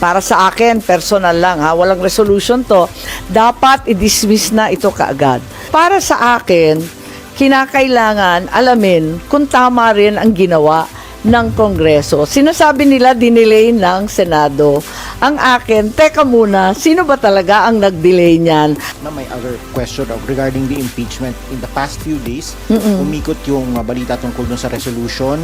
Para sa akin, personal lang ha, walang resolution to, dapat i-dismiss na ito kaagad. Para sa akin, kinakailangan alamin kung tama rin ang ginawa ng Kongreso. Sinasabi nila dinelay ng Senado. Ang akin, teka muna, sino ba talaga ang nag-delay niyan? Na may other question regarding the impeachment. In the past few days, umikot yung balita tungkol dun sa resolution,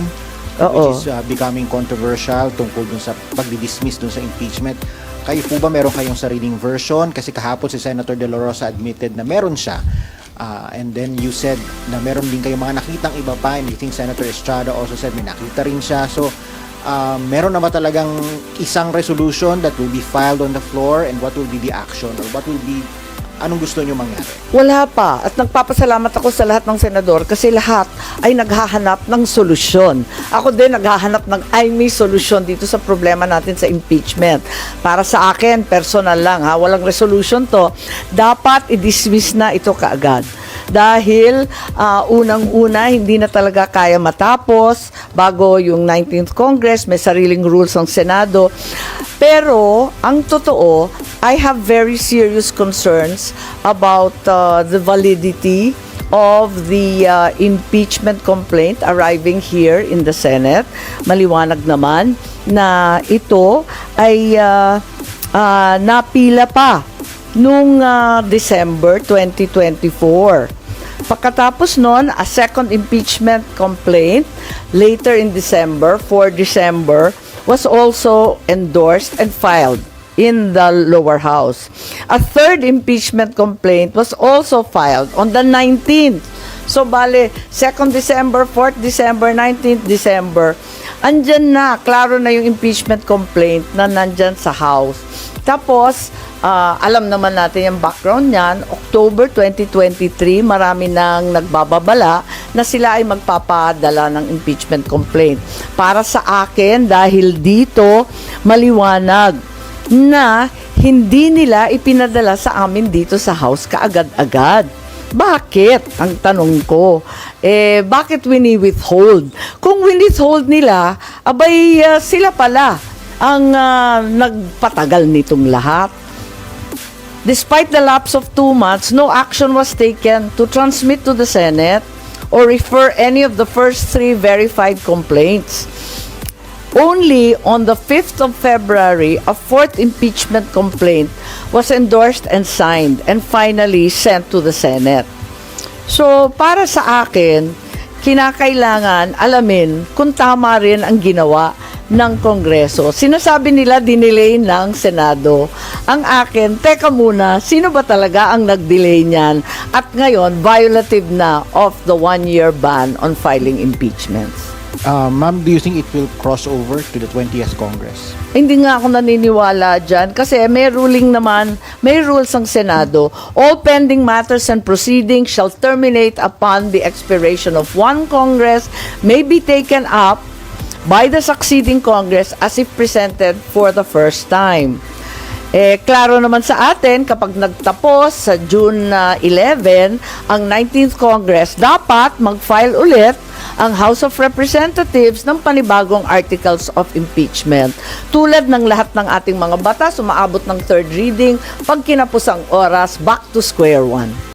which is becoming controversial tungkol dun sa pagdi-dismiss dun sa impeachment. Kayo po ba meron kayong sariling version? Kasi kahapon si Senator De La Rosa admitted na meron siya. And then you said na meron din kayong mga nakitang iba pa, and you think Senator Estrada also said may nakita rin siya. So, meron na ba talagang isang resolution that will be filed on the floor, and what will be the action, or what will be, anong gusto nyo mangyari? Wala pa. At nagpapasalamat ako sa lahat ng senador kasi lahat ay naghahanap ng solusyon. Ako din naghahanap ng may solusyon dito sa problema natin sa impeachment. Para sa akin, personal lang ha, walang resolution to. Dapat i-dismiss na ito kaagad. Dahil unang-una, hindi na talaga kaya matapos bago yung 19th Congress, may sariling rules ang Senado. Pero, ang totoo, I have very serious concerns about the validity of the impeachment complaint arriving here in the Senate. Maliwanag naman na ito ay napila pa nung December 2024. Pagkatapos nun, a second impeachment complaint later in December, 4 December, was also endorsed and filed in the lower house. A third impeachment complaint was also filed on the 19th. So, bale, 2nd December, 4th December, 19th December, andyan na, klaro na yung impeachment complaint na nandyan sa house. Tapos, alam naman natin yung background niyan, October 2023, marami nang nagbababala na sila ay magpapadala ng impeachment complaint. Para sa akin, dahil dito, maliwanag na hindi nila ipinadala sa amin dito sa house kaagad-agad. Bakit? Ang tanong ko, bakit wini-withhold? Kung wini-withhold nila, abay sila pala ang nagpatagal nitong lahat. Despite the lapse of 2 months, no action was taken to transmit to the Senate or refer any of the first 3 verified complaints. Only on the 5th of February, a 4th impeachment complaint was endorsed and signed and finally sent to the Senate. So, para sa akin, kinakailangan alamin kung tama rin ang ginawa ng Kongreso. Sinasabi nila dinelay ng Senado. Ang akin, teka muna, sino ba talaga ang nag-delay niyan? At ngayon, violative na of the 1-year ban on filing impeachments. Ma'am, do you think it will cross over to the 20th Congress? Hindi nga ako naniniwala dyan kasi may ruling naman, may rules ang Senado. All pending matters and proceedings shall terminate upon the expiration of 1 Congress, may be taken up by the succeeding Congress as if presented for the first time. Klaro naman sa atin, kapag nagtapos sa June 11, ang 19th Congress, dapat mag-file ulit ang House of Representatives ng panibagong articles of impeachment. Tulad ng lahat ng ating mga batas, umaabot ng third reading, pag kinapos ang oras, back to square one.